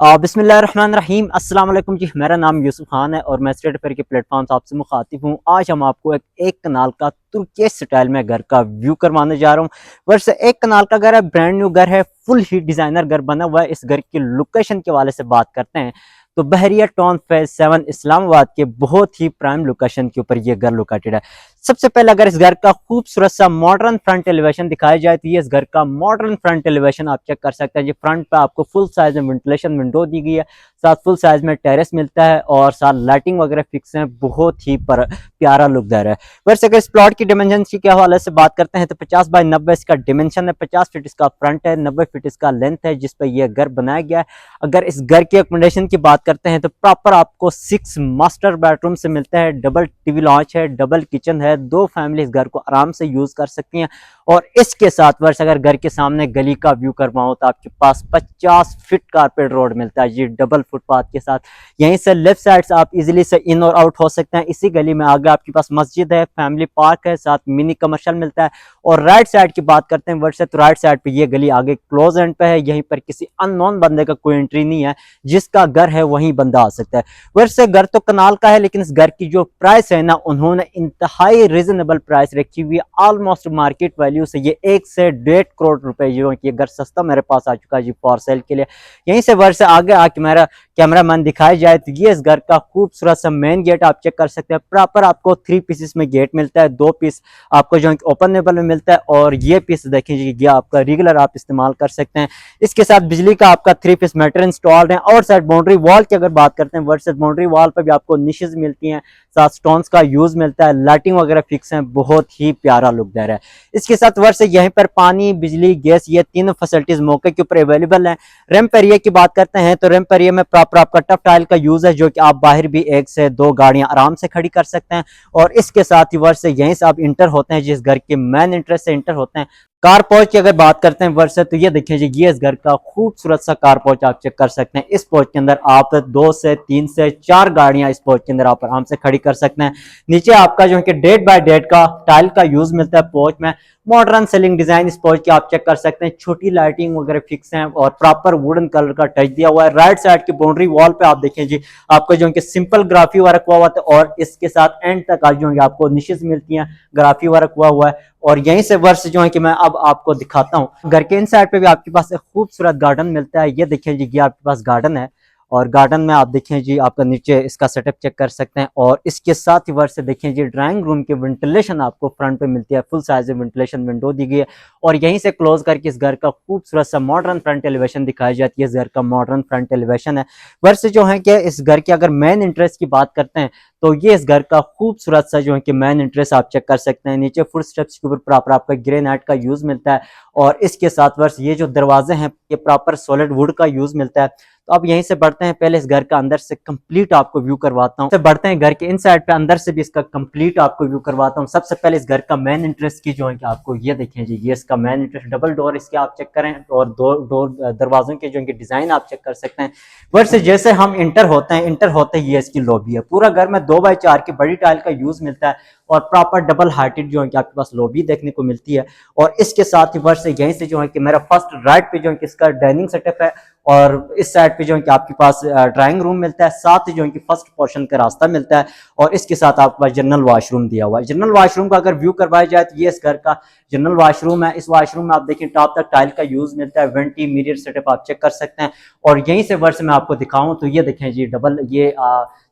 बिस्मिल्लाहिर्रहमानिर्रहीम अस्सलाम वालेकुम जी। मेरा नाम यूसुफ खान है और मैं स्ट्रीट फेयर के प्लेटफॉर्म से आपसे मुखातिब हूँ। आज हम आपको एक कनाल का तुर्की स्टाइल में घर का व्यू करवाने जा रहा हूँ। वर्ष एक कनाल का घर है, ब्रांड न्यू घर है, फुल ही डिजाइनर घर बना हुआ है। इस घर की लोकेशन के वाले से बात करते हैं तो बहरिया टाउन फेज 7 इस्लामाबाद के बहुत ही प्राइम लोकेशन के ऊपर ये घर लोकेटेड है। सबसे पहले अगर इस घर का खूबसूरत सा मॉडर्न फ्रंट एलिवेशन दिखाया जाए तो ये इस घर का मॉडर्न फ्रंट एलिवेशन आप चेक कर सकते हैं। जी फ्रंट पे आपको फुल साइज में वेंटिलेशन विंडो दी गई है, साथ फुल साइज में टेरेस मिलता है और साथ लाइटिंग वगैरह फिक्स है। बहुत ही प्यारा लुक दे रहा है। वैसे अगर इस प्लॉट की डिमेंशन की क्या हवाले से बात करते हैं तो 50 बाय 90 इसका डिमेंशन है। 50 फीट इसका फ्रंट है, 90 फीट इसका लेंथ है जिस पर यह घर बनाया गया है। अगर इस घर की अकोमोडेशन की बात करते हैं तो प्रॉपर आपको 6 मास्टर बेडरूम से मिलता है, डबल टीवी लॉन्च है, डबल किचन है, दो फैमिली इस घर को आराम से यूज कर सकती हैं। और इसके साथ वर्ष अगर घर के सामने गली का व्यू करवाओ तो आपके पास 50 फीट कारपेट रोड मिलता है जी डबल फुटपाथ के साथ। यहीं से लेफ्ट साइड से आप इजीली से इन और आउट हो सकते हैं। इसी गली में आगे आपके पास मस्जिद है, फैमिली पार्क है, साथ मिनी कमर्शियल मिलता है। और राइट साइड की बात करते हैं वर्ष तो राइट साइड पे ये गली आगे क्लोज एंड पे है, यहीं पर किसी अननोन बंदे का कोई एंट्री नहीं है, जिसका घर है वहीं बंदा आ सकता है। वैसे घर तो कनाल का है लेकिन इस घर की जो प्राइस है ना उन्होंने इंतहाई रिजनेबल प्राइस रखी हुई है। ऑलमोस्ट मार्केट वैल्यू से ये 1 से 1.5 करोड़ रुपए जो है, ये घर सस्ता मेरे पास आ चुका है जी फॉर सेल के लिए। यहीं से वर्ष आगे आके मेरा कैमरा मैन दिखाया जाए तो ये इस घर का खूबसूरत सा मेन गेट आप चेक कर सकते हैं। प्रॉपर आपको 3 पीसेस में गेट मिलता है, 2 पीस आपको जो है ओपनेबल में मिलता है और ये पीस देखें जी ये आपका रेगुलर आप इस्तेमाल कर सकते हैं। इसके साथ बिजली का आपका 3 पीस मीटर इंस्टॉल्ड है। और साइड बाउंड्री वॉल की अगर बात करते हैं वर्सेस बाउंड्री वॉल पर भी आपको निशेज मिलती हैं, साथ स्टोन्स का यूज मिलता है, लाइटिंग वगैरह फिक्स है, बहुत ही प्यारा लुक दे रहा है। इसके साथ वर्ष यहीं पर पानी बिजली गैस ये तीनों फैसिलिटीज मौके के ऊपर अवेलेबल है। रैंप एरिया की बात करते हैं तो रैंप एरिया में प्रॉपर आपका टफ टाइल का यूज है जो कि आप बाहर भी 1 से 2 गाड़ियां आराम से खड़ी कर सकते हैं। और इसके साथ ही वर्ष यहीं से आप इंटर होते हैं जिस घर के मेन इंट्रेंस से इंटर होते हैं। कार पोर्च की अगर बात करते हैं वर्ष तो ये देखिए जी ये इस घर का खूबसूरत सा कार पोर्च आप चेक कर सकते हैं। इस पोर्च के अंदर आप 2 से 3 से 4 गाड़ियां इस पोर्च के अंदर आप आराम से खड़ी कर सकते हैं। नीचे आपका जो है कि डेट बाय डेट का टाइल का यूज मिलता है पोर्च में। मॉडर्न सेलिंग डिजाइन इस पोर्च की आप चेक कर सकते हैं, छोटी लाइटिंग वगैरह फिक्स है और प्रॉपर वुडन कलर का टच दिया हुआ है। राइट साइड की बाउंड्री वॉल पे आप देखें जी आपको जो है कि सिंपल ग्राफी वर्क हुआ हुआ है और इसके साथ एंड तक आज जो है आपको निशेज मिलती हैं, ग्राफी वर्क हुआ हुआ है। और यहीं से वर्ष जो है कि मैं अब आपको दिखाता हूँ घर के इन साइड पे भी आपके पास एक खूबसूरत गार्डन मिलता है। ये देखिए जी ये आपके पास गार्डन है और गार्डन में आप देखें जी आपका नीचे इसका सेटअप चेक कर सकते हैं। और इसके साथ ही वर्ष से देखें जी ड्राइंग रूम की वेंटिलेशन आपको फ्रंट पे मिलती है, फुल साइज में वेंटिलेशन विंडो दी गई है। और यहीं से क्लोज करके इस घर का खूबसूरत सा मॉडर्न फ्रंट एलिवेशन दिखाई जाती है। इस घर का मॉडर्न फ्रंट एलिवेशन है। वर्ष जो है कि इस घर की अगर मेन इंटरेस्ट की बात करते हैं तो ये इस घर का खूबसूरत सा जो है कि मेन इंटरेस्ट आप चेक कर सकते हैं। नीचे फुट स्टेप्स के ऊपर प्रॉपर आपका ग्रेनाइट का यूज मिलता है और इसके साथ वर्ष ये जो दरवाजे हैं ये प्रॉपर सॉलिड वुड का यूज मिलता है। तो अब यहीं से बढ़ते हैं, पहले इस घर का अंदर से कंप्लीट आपको व्यू करवाता हूँ। बढ़ते हैं घर के इन साइड पे, अंदर से भी इसका कंप्लीट आपको व्यू करवाता हूँ। सबसे पहले इस घर का मेन इंटरेस्ट की जो है कि आपको ये देखें जी ये इसका मेन इंटरेस्ट डबल डोर इसके आप चेक करें और दो डोर दरवाजों के जो है डिजाइन आप चेक कर सकते हैं। वर्ष जैसे हम इंटर होते हैं, इंटर होते ही ये इसकी लॉबी है। पूरा घर में 2x4 की बड़ी टाइल का यूज मिलता है और प्रॉपर डबल हाइटेड जो है कि आपके पास लॉबी देखने को मिलती है। और इसके साथ ही वर्ष यहीं से जो है कि मेरा फर्स्ट राइट पे जो है कि इसका डाइनिंग सेटअप है और इस साइड पे जो है कि आपके पास ड्राइंग रूम मिलता है, साथ ही जो है कि फर्स्ट पोर्शन का रास्ता मिलता है और इसके साथ आपके पास जनरल वॉशरूम दिया हुआ है। जनरल वॉशरूम का अगर व्यू करवाया जाए तो ये इस घर का जनरल वॉशरूम है। इस वॉशरूम में आप देखिए टॉप तक टाइल का यूज मिलता है, वेंटी मिरर सेटअप आप चेक कर सकते हैं। और यहीं से वर्ष में आपको दिखाऊं तो ये देखें जी डबल ये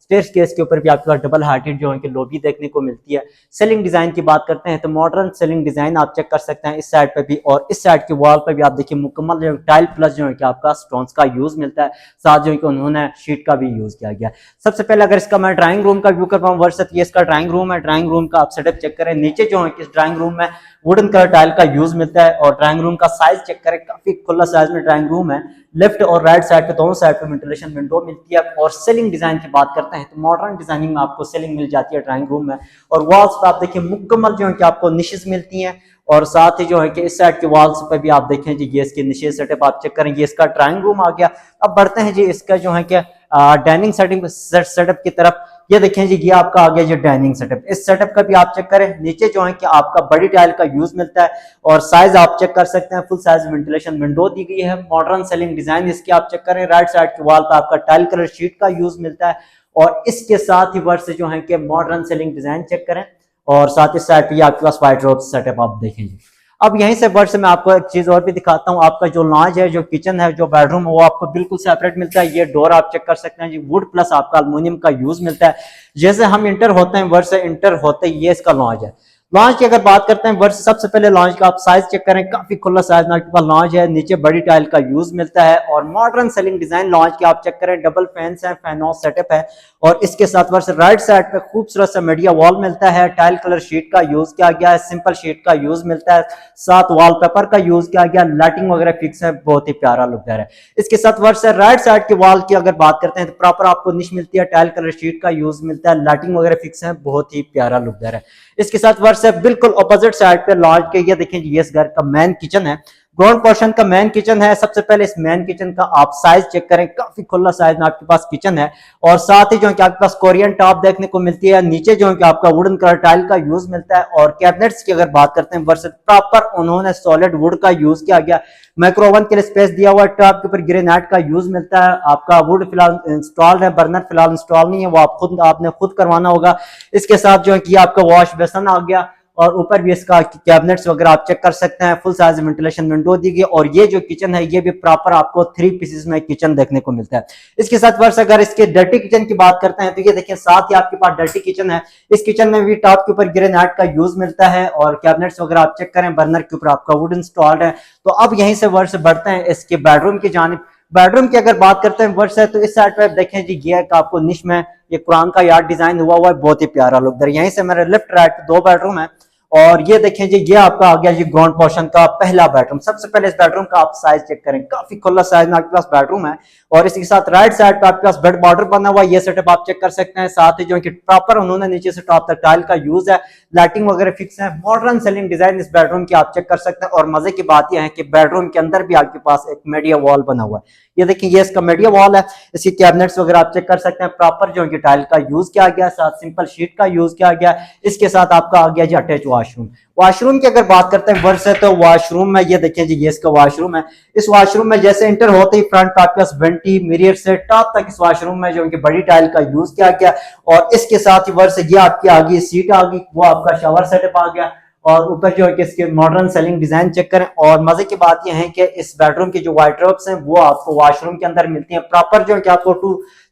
स्टेयर्स केस के ऊपर भी आपके पास डबल हार्टेड जो है कि लॉबी देखने को मिलती है। सेलिंग डिजाइन की बात करते हैं तो मॉडर्न सेलिंग डिजाइन आप चेक कर सकते हैं इस साइड पे भी और इस साइड के वॉल पे भी आप देखिए मुकम्मल जो टाइल प्लस जो है कि आपका स्टोन्स का यूज मिलता है, साथ जो है कि उन्होंने शीट का भी यूज किया गया। सबसे पहले अगर इसका मैं ड्राइंग रूम का व्यू कर पाऊँ वर्ष ये इसका ड्राइंग रूम है। ड्राइंग रूम का आप सेटअप चेक करें, नीचे जो है कि इस ड्राइंग रूम में वुडन कलर टाइल का यूज मिलता है और ड्राइंग रूम का साइज चेक करें, काफी खुला साइज में ड्राइंग रूम है। लेफ्ट और राइट साइड पे दोनों साइड पे वेंटिलेशन विंडो मिलती है। और सेलिंग डिजाइन की बात करते हैं तो मॉडर्न डिजाइनिंग में आपको सेलिंग मिल जाती है ड्राइंग रूम में। और वॉल्स पे आप देखिए मुकम्मल जो है कि आपको निशेज मिलती हैं और साथ ही जो है कि इस साइड के वॉल्स पे भी आप देखें जी ये इसके निशेज सेटअप आप चेक करें, ये इसका ड्राइंग रूम आ गया। अब बढ़ते हैं जी इसका जो है कि डाइनिंग सेटअप की तरफ। ये देखें जी, ये आपका आ गया जी डाइनिंग सेटअप। इस सेटअप का भी आप चेक करें, नीचे जो है कि आपका बड़ी टाइल का यूज मिलता है और साइज आप चेक कर सकते हैं, फुल साइज वेंटिलेशन विंडो दी गई है। मॉडर्न सेलिंग डिजाइन इसकी आप चेक करें, राइट साइड के वॉल पे आपका टाइल कलर शीट का यूज मिलता है और इसके साथ ही वर्ष जो है कि मॉडर्न सेलिंग डिजाइन चेक करें और साथ ही साइड पे आपके पास व्हाइट रोड सेटअप आप देखेंगे। अब यहीं से वर्ष में आपको एक चीज और भी दिखाता हूँ, आपका जो लॉन्ज है, जो किचन है, जो बेडरूम है, वो आपको बिल्कुल सेपरेट मिलता है। ये डोर आप चेक कर सकते हैं जी, वुड प्लस आपका अल्युमिनियम का यूज मिलता है। जैसे हम इंटर होते हैं, वर्ष से इंटर होते ही ये इसका लॉन्ज है। लॉन्च की अगर बात करते हैं वर्ष, सबसे पहले लॉन्च का आप साइज चेक करें, काफी खुला साइज आपके पास लॉन्च है, नीचे बड़ी टाइल का यूज मिलता है और मॉडर्न सेलिंग डिजाइन लॉन्च की आप चेक करें, डबल फैंस है, फैन हाउस सेटअप है और इसके साथ वर्ष राइट साइड पे खूबसूरत सा मीडिया वॉल मिलता है, टाइल कलर शीट का यूज किया गया है, सिंपल शीट का यूज मिलता है, साथ वॉलपेपर का यूज किया गया, लाइटिंग वगैरह फिक्स है, बहुत ही प्यारा लुक है। इसके साथ वर्ष राइट साइड के वॉल की अगर बात करते हैं तो प्रॉपर आपको निश मिलती है, टाइल कलर शीट का यूज मिलता है, लाइटिंग वगैरह फिक्स है, बहुत ही प्यारा लुक है। इसके साथ वर्ष बिल्कुल ऑपोजिट साइड पे लॉन्च के ये देखें, ये इस घर का मेन किचन है, ग्राउंड पोर्शन का मेन किचन है। सबसे पहले इस मेन किचन का आप साइज चेक करें, काफी खुला साइज में आपके पास किचन है और साथ ही जो है कि आपके पास कोरियन टॉप देखने को मिलती है, नीचे जो है कि आपका वुडन कलर टाइल का यूज मिलता है और कैबिनेट्स की अगर बात करते हैं वर्ष प्रॉपर उन्होंने सॉलिड वुड का यूज किया गया, माइक्रो ओवन के लिए स्पेस दिया हुआ है, टॉप के ऊपर ग्रेनाइट का यूज मिलता है। आपका वुड फिलहाल इंस्टॉल है, बर्नर फिलहाल इंस्टॉल नहीं है, वो आपने खुद करवाना होगा। इसके साथ जो है कि आपका वॉश बेसन आ गया और ऊपर भी इसका कैबिनेट्स वगैरह आप चेक कर सकते हैं, फुल साइज वेंटिलेशन विंडो दी गई और ये जो किचन है ये भी प्रॉपर आपको 3 पीसेस में किचन देखने को मिलता है। इसके साथ वर्ष अगर इसके डर्टी किचन की बात करते हैं तो ये देखिए, साथ ही आपके पास डर्टी किचन है। इस किचन में भी टॉप के ऊपर ग्रेनाइट का यूज मिलता है और कैबिनेट्स वगैरह आप चेक करें, बर्नर के ऊपर आपका वुड इंस्टॉल्ड है। तो अब यहीं से वर्ष बढ़ते हैं इसके बेडरूम की जानिब। बेडरूम की अगर बात करते हैं वर्ष है तो इस साइड पे देखें जी, ये आपको निश में ये कुरान का यार्ड डिजाइन हुआ हुआ है, बहुत ही प्यारा लुक है। यहीं से मेरे लेफ्ट राइट 2 बेडरूम है और ये देखें जी, ये आपका आ गया जी ग्राउंड पोर्शन का पहला बेडरूम। सबसे पहले इस बेडरूम का आप साइज चेक करें, काफी खुला साइज में आपके पास बेडरूम है और इसके साथ राइट साइड पे आपके पास बेड बॉर्डर बना हुआ है, ये सेटअप आप चेक कर सकते हैं। साथ ही जो कि प्रॉपर उन्होंने नीचे से टॉप तक टाइल का यूज है, लाइटिंग वगैरह फिक्स है, मॉडर्न सेलिंग डिजाइन इस बेडरूम की आप चेक कर सकते हैं। और मजे की बात यह है कि बेडरूम के अंदर भी आपके पास एक मीडिया वॉल बना हुआ है, ये देखिए, ये इसका मीडिया वॉल है। इसकी कैबिनेट्स वगैरह आप चेक कर सकते हैं, प्रॉपर जो है टाइल का यूज किया गया, साथ सिंपल शीट का यूज किया गया। इसके साथ आपका आ गया जी अटैच वॉशरूम। वॉशरूम की अगर बात करते हैं वर्ष है तो वॉशरूम में ये देखिए जी, ये इसका वॉशरूम है। इस वॉशरूम में जैसे एंटर होते ही फ्रंट पे आपके पास वेंटी मिरर से टॉप तक इस वॉशरूम में जो उनकी बड़ी टाइल का यूज किया गया और इसके साथ ही वर्ष ये आपकी आ गई सीट आ गई, वो आपका शावर सेटअप आ गया और ऊपर जो है कि इसके मॉडर्न सेलिंग डिजाइन चेक करें। और मजे की बात यह है कि इस बेडरूम की जो वार्डरोब्स हैं वो आपको वॉशरूम के अंदर मिलती हैं। प्रॉपर जो है कि आपको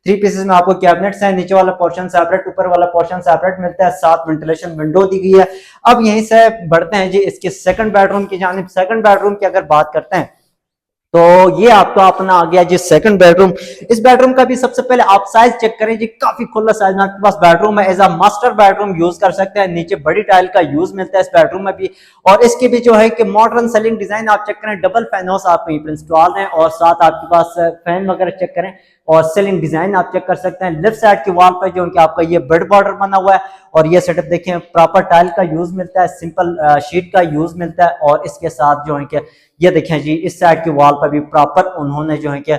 3 पीसेस में आपको कैबिनेट्स हैं, नीचे वाला पोर्शन सेपरेट, ऊपर वाला पोर्शन सेपरेट मिलता है, साथ वेंटिलेशन विंडो दी गई है। अब यहीं से बढ़ते हैं जी इसके सेकंड बेडरूम की जानिब। सेकंड बेडरूम की अगर बात करते हैं तो ये आपका अपना आ गया जी सेकंड बेडरूम। इस बेडरूम का भी सबसे पहले आप साइज चेक करें जी, काफी खुला साइज में आपके पास बेडरूम है, as a master bedroom use कर सकते हैं। नीचे बड़ी टाइल का यूज मिलता है इस बेडरूम में भी और इसके भी जो है कि मॉडर्न सेलिंग डिजाइन आप चेक करें, डबल फैन हाउस आपको इंस्टॉल है और साथ आपके पास फैन वगैरह चेक करें और सेलिंग डिजाइन आप चेक कर सकते हैं। लेफ्ट साइड की वॉल पर जो कि आपका ये बेड बॉर्डर बना हुआ है और ये सेटअप देखें, प्रॉपर टाइल का यूज मिलता है, सिंपल शीट का यूज मिलता है और इसके साथ जो है कि ये देखें जी, इस साइड की वॉल पर भी प्रॉपर उन्होंने जो है कि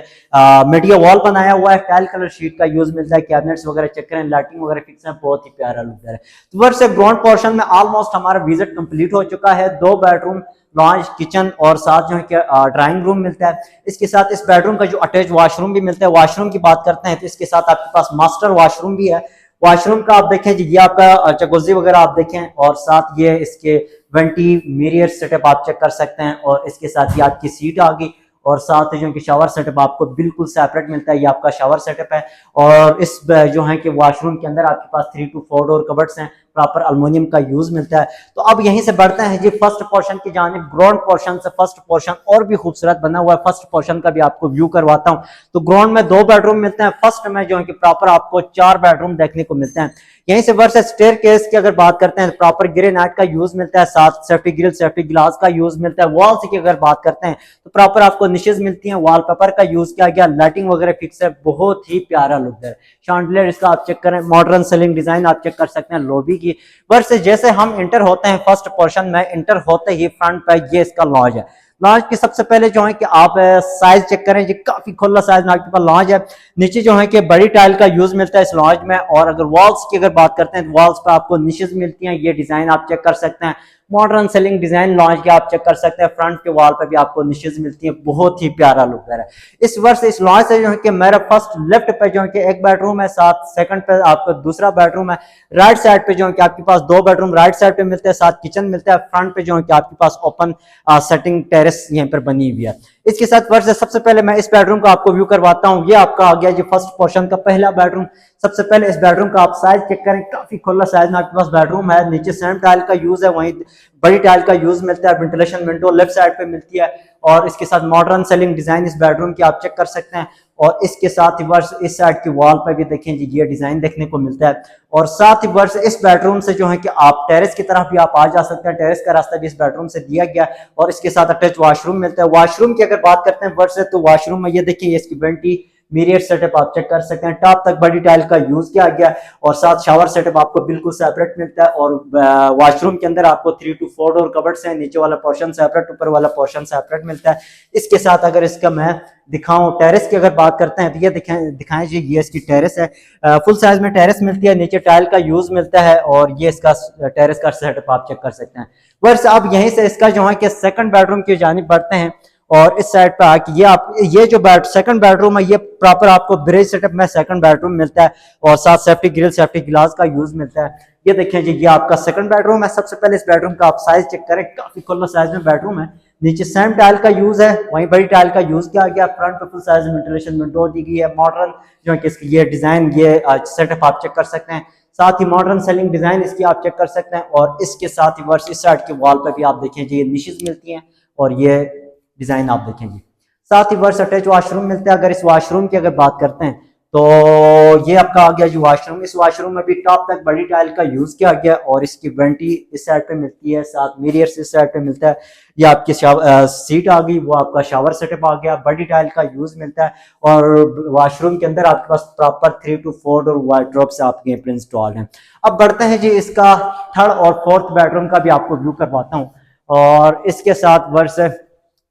मीडिया वॉल बनाया हुआ है, टाइल कलर शीट का यूज मिलता है, कैबिनेट्स वगैरह चेक करें, लाइटिंग वगैरह फिक्स है, बहुत ही प्यारा लुक है। तो वर्ष से ग्राउंड पोर्शन में ऑलमोस्ट हमारा विजिट कंप्लीट हो चुका है। 2 बेडरूम, लॉन्ज, किचन और साथ जो है कि ड्राइंग रूम मिलता है। इसके साथ इस बेडरूम का जो अटैच वॉशरूम भी मिलता है। वॉशरूम की बात करते हैं तो इसके साथ आपके पास मास्टर वॉशरूम भी है। वॉशरूम का आप देखें जी, ये आपका जकूज़ी वगैरह आप देखें और साथ ये इसके वेंटी मिरर सेटअप आप चेक कर सकते हैं और इसके साथ ये आपकी सीट आ गई और साथ जो कि शावर सेटअप आपको बिल्कुल सेपरेट मिलता है, ये आपका शावर सेटअप है। और इस जो है कि वॉशरूम के अंदर आपके पास 3 to 4 डोर कबर्ड्स हैं, प्रॉपर अल्युमिनियम का यूज मिलता है। तो अब यहीं से बढ़ते हैं जी फर्स्ट पोर्शन की जानिब। ग्राउंड पोर्शन से फर्स्ट पोर्शन और भी खूबसूरत बना हुआ है, फर्स्ट पोर्शन का भी आपको व्यू करवाता हूं। तो ग्राउंड में 2 बेडरूम मिलते हैं, फर्स्ट में जो है कि प्रॉपर आपको 4 बेडरूम देखने को मिलते हैं। यहीं से वर्ष स्टेयर केस की अगर बात करते हैं, प्रॉपर ग्रेनाइट का यूज मिलता है, साथ सेफ्टी ग्रिल, सेफ्टी ग्लास का यूज मिलता है। वॉल्स की अगर बात करते हैं तो प्रॉपर आपको निशेज मिलती हैं, वॉलपेपर का यूज किया गया, लाइटिंग वगैरह फिक्स है, बहुत ही प्यारा लुक है। शैंडलियर इसका आप चेक करें, मॉडर्न सीलिंग डिजाइन आप चेक कर सकते हैं लॉबी की। वर्ष जैसे हम इंटर होते हैं फर्स्ट पोर्शन में, इंटर होते ही फ्रंट पे ये इसका लॉज है। लॉन्च की सबसे पहले जो है कि आप साइज चेक करें जी, काफी खुला साइज में आपके पास लॉन्च है। नीचे जो है कि बड़ी टाइल का यूज मिलता है इस लॉन्च में। और अगर वॉल्स की अगर बात करते हैं तो वॉल्स पर आपको निशेज मिलती हैं, ये डिजाइन आप चेक कर सकते हैं। मॉडर्न सेलिंग डिजाइन लॉन्च के आप चेक कर सकते हैं। फ्रंट के वॉल पर भी आपको निशेज मिलती है, बहुत ही प्यारा लुक है। इस वर्ष इस लॉन्च से जो है कि मेरा फर्स्ट लेफ्ट पे जो है कि एक बेडरूम है, साथ सेकंड पे आपको दूसरा बेडरूम है। राइट साइड पे जो है कि आपके पास दो बेडरूम राइट साइड पे मिलते हैं, साथ किचन मिलता है। फ्रंट पे जो है कि आपके पास ओपन सेटिंग टेरेस यहीं पर बनी हुई है। इसके साथ वर्ष सबसे पहले मैं इस बेडरूम का आपको व्यू करवाता हूँ। ये आपका आ गया जी फर्स्ट पोर्शन का पहला बेडरूम। सबसे पहले इस बेडरूम का आप साइज चेक करें, काफी खुला साइज में आपके पास बेडरूम है। नीचे सेम टाइल का यूज है, वहीं बड़ी टाइल का यूज मिलता है। वेंटिलेशन विंडो लेफ्ट साइड पे मिलती है और इसके साथ मॉडर्न सेलिंग डिजाइन इस बेडरूम की आप चेक कर सकते हैं। और इसके साथ ही वर्ष इस साइड की वॉल पर भी देखें जी, ये डिजाइन देखने को मिलता है। और साथ ही वर्ष इस बेडरूम से जो है कि आप टेरेस की तरफ भी आप आ जा सकते हैं। टेरेस का रास्ता भी इस बेडरूम से दिया गया और इसके साथ अटैच वॉशरूम मिलता है। वॉशरूम की अगर बात करते हैं वर्ष से, तो वॉशरूम में ये देखिए इसकी वेंटी मीरियर सेटअप आप चेक कर सकते हैं। टॉप तक बड़ी टाइल का यूज किया गया और साथ शावर सेटअप आपको बिल्कुल सेपरेट मिलता है। और वॉशरूम के अंदर आपको 3 to 4 डोर कबर्ड्स हैं, नीचे वाला पोर्शन सेपरेट, ऊपर वाला पोर्शन सेपरेट मिलता है। इसके साथ अगर इसका मैं दिखाऊं टेरेस की अगर बात करते हैं तो ये दिखाएं जी, ये इसकी टेरेस है। फुल साइज में टेरेस मिलती है, नीचे टाइल का यूज मिलता है और ये इसका टेरेस का सेटअप आप चेक कर सकते हैं। वर्ष अब यहीं से इसका जो है कि सेकंड बेडरूम की जानिब बढ़ते हैं और इस साइड पे आके ये जो सेकंड बेडरूम है, ये प्रॉपर आपको ब्रिज सेटअप में सेकंड बेडरूम मिलता है और साथ सेफ्टी ग्रिल सेफ्टी ग्लास का यूज मिलता है। ये देखिए जी, ये आपका सेकंड बेडरूम है। सबसे पहले इस बेडरूम का आप साइज चेक करें, काफी खुला साइज में बेडरूम है। नीचे सेम टाइल का यूज है, वहीं बड़ी टाइल का यूज किया गया। फ्रंट पे फुल साइज वेंटिलेशन विंडो दी गई है। मॉडर्न जो है कि इसकी ये डिजाइन ये सेटअप आप चेक कर सकते हैं। साथ ही मॉडर्न सेलिंग डिजाइन इसकी आप चेक कर सकते हैं। और इसके साथ ही वर्ष इस साइड के वॉल पर भी आप देखें जी, ये निशेज मिलती हैं और ये डिजाइन आप देखेंगे। साथ ही वर्ष अटैच वॉशरूम मिलता है। अगर इस वॉशरूम की अगर बात करते हैं तो ये आपका आ गया जो वॉशरूम। इस वॉशरूम में भी टॉप तक बड़ी टाइल का यूज किया गया और इसकी वेंटी इस साइड पे मिलती है, साथ मिरर्स इस साइड पे मिलता है। ये आपकी सीट आ गई, वो आपका शावर सेटअप आ गया। बड़ी टाइल का यूज मिलता है और वॉशरूम के अंदर आपके पास प्रॉपर 3 to 4 डोर वार्डरोब्स आपके यहाँ पर इंस्टॉल हैं। अब बढ़ते हैं जी, इसका थर्ड और फोर्थ बेडरूम का भी आपको व्यू करवाता हूँ। और इसके साथ वर्ष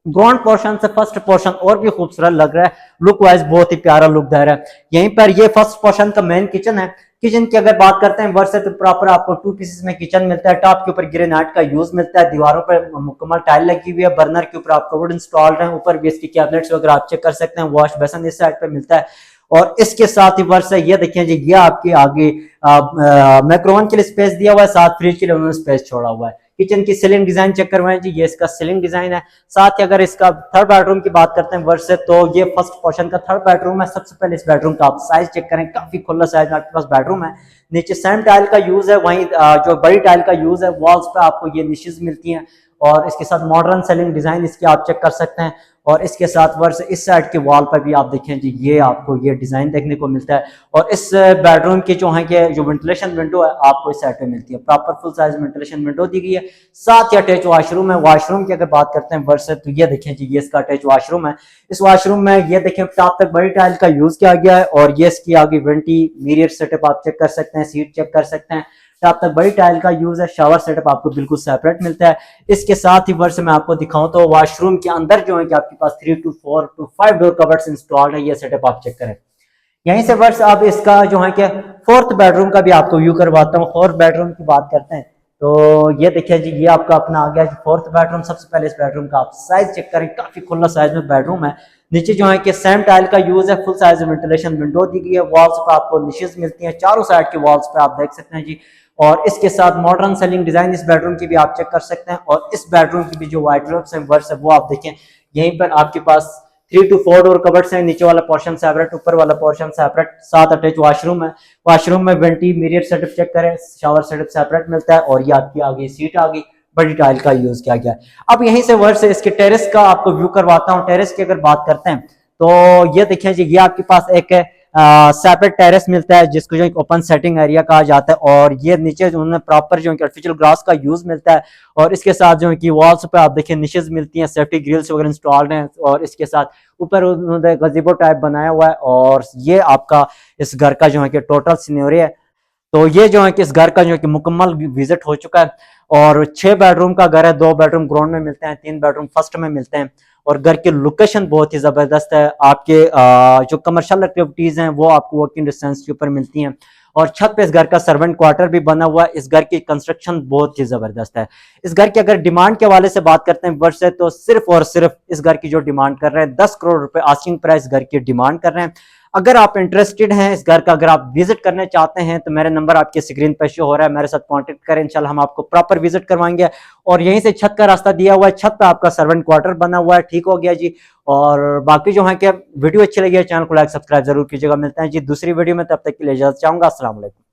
ग्राउंड पोर्शन से फर्स्ट पोर्शन और भी खूबसूरत लग रहा है, लुक वाइज बहुत ही प्यारा लुक दे रहा है। यहीं पर ये फर्स्ट पोर्शन का मेन किचन है। किचन की अगर बात करते हैं वर्ष से, तो प्रॉपर आपको 2 पीसेस में किचन मिलता है। टॉप के ऊपर ग्रेनाइट का यूज मिलता है, दीवारों पर मुकम्मल टाइल लगी हुई है। बर्नर के ऊपर आपको वुड इंस्टॉल्ड है, ऊपर भी इसकी कैबिनेट्स वगैरह आप चेक कर सकते हैं। वॉश बेसन इस साइड पे मिलता है। और इसके साथ ही वर्ष ये देखिए जी, ये आपके आगे माइक्रोवेव के लिए स्पेस दिया हुआ है, साथ फ्रिज के लिए उन्होंने स्पेस छोड़ा हुआ है। किचन की सीलिंग डिजाइन चेक करवाएं जी, ये इसका सीलिंग डिजाइन है। साथ ही अगर इसका थर्ड बेडरूम की बात करते हैं वर्ष से, तो ये फर्स्ट पोर्शन का थर्ड बेडरूम है। सबसे पहले इस बेडरूम का आप साइज चेक करें, काफी खुला साइज में आपके पास बेडरूम है। नीचे सेम टाइल का यूज है, वहीं जो बड़ी टाइल का यूज है। वॉल्स पे आपको ये निशेज मिलती हैं और इसके साथ मॉडर्न सेलिंग डिजाइन इसकी आप चेक कर सकते हैं। और इसके साथ वर्ष इस साइड के वॉल पर भी आप देखें जी, ये आपको ये डिजाइन देखने को मिलता है। और इस बेडरूम की जो है कि जो वेंटिलेशन विंडो है आपको इस साइड पे मिलती है, proper full size ventilation window दी गई है। साथ ही अटैच वॉशरूम है। वॉशरूम की अगर बात करते हैं वर्ष से, तो ये देखें जी, ये इसका अटैच वॉशरूम है। इस वॉशरूम में ये देखें टॉप तक बड़ी टाइल का यूज किया गया है और ये इसकी आगे वेंटी मिरर सेटअप आप चेक कर सकते हैं, सीट चेक कर सकते हैं। टॉप तक बड़ी टाइल का यूज है। शावर सेटअप आपको बिल्कुल सेपरेट मिलता है। इसके साथ ही वर्ष मैं आपको दिखाऊं तो वॉशरूम के अंदर जो है कि आपके पास 3 to 4 to 5 door cupboards installed है। ये सेटअप आप चेक करें। यहीं से वर्ष अब इसका जो है कि फोर्थ बेडरूम का भी आपको व्यू करवाता हूँ। फोर्थ बेडरूम की बात करते हैं तो ये देखिए जी, ये आपका अपना आ गया फोर्थ बेडरूम। सबसे पहले इस बेडरूम का आप साइज चेक करें, काफी खुला साइज में बेडरूम है। नीचे जो है कि सेम टाइल का यूज है, फुल साइज वेंटिलेशन विंडो दी गई है। वॉल्स पर आपको निशेज मिलती हैं, चारों साइड के वॉल्स पे आप देख सकते हैं जी। और इसके साथ मॉडर्न सेलिंग डिजाइन इस बेडरूम की भी आप चेक कर सकते हैं। और इस बेडरूम की भी जो वार्डरोब्स हैं वर्ष है, वो आप देखें, यहीं पर आपके पास 3 to 4 डोर कबर्ड्स हैं। नीचे वाला पोर्शन सेपरेट, ऊपर वाला पोर्शन सेपरेट। साथ अटैच वॉशरूम है। वॉशरूम में वेंटी मिरर सेटअप चेक करें, शावर सेटअप सेपरेट मिलता है। और ये आपकी आ गई सीट आ गई, बड़ी टाइल का यूज किया गया। अब यहीं से वर्ष इसके टेरेस का आपको व्यू करवाता हूँ। टेरेस की अगर बात करते हैं तो ये देखिए जी, ये आपके पास एक सेपरेट टेरेस मिलता है, जिसको जो ओपन सेटिंग एरिया कहा जाता है। और ये नीचे जो उन्होंने प्रॉपर जो आर्टिफिशियल ग्रास का यूज मिलता है। और इसके साथ जो है कि वॉल्स पे आप देखिए निशेज मिलती हैं, सेफ्टी ग्रिल्स वगैरह इंस्टॉल्ड हैं। और इसके साथ ऊपर उन्होंने गज़ेबो टाइप बनाया हुआ है। और ये आपका इस घर का जो है कि टोटल सिनेरियो है। तो ये जो है कि इस घर का जो है कि मुकम्मल विजिट हो चुका है। और 6 बेडरूम का घर है, 2 बेडरूम ग्राउंड में मिलते हैं, 3 बेडरूम फर्स्ट में मिलते हैं। और घर की लोकेशन बहुत ही जबरदस्त है। आपके जो कमर्शियल एक्टिविटीज हैं वो आपको वॉकिंग डिस्टेंस के ऊपर मिलती हैं। और छत पे इस घर का सर्वेंट क्वार्टर भी बना हुआ है। इस घर की कंस्ट्रक्शन बहुत ही जबरदस्त है। इस घर की अगर डिमांड के हवाले से बात करते हैं वर्ष से, तो सिर्फ और सिर्फ इस घर की जो डिमांड कर रहे हैं 10 करोड़ रुपए आस्किंग प्राइस घर की डिमांड कर रहे हैं। अगर आप इंटरेस्टेड हैं इस घर का, अगर आप विजिट करना चाहते हैं, तो मेरा नंबर आपके स्क्रीन पर शो हो रहा है, मेरे साथ कांटेक्ट करें, इंशाल्लाह हम आपको प्रॉपर विजिट करवाएंगे। और यहीं से छत का रास्ता दिया हुआ है, छत पे आपका सर्वेंट क्वार्टर बना हुआ है। ठीक हो गया जी। और बाकी जो है कि वीडियो अच्छी लगी है, चैनल को लाइक सब्सक्राइब जरूर कीजिएगा। मिलते हैं जी दूसरी वीडियो में, तब तक के लिए इजाजत चाहूंगा। अस्सलाम वालेकुम।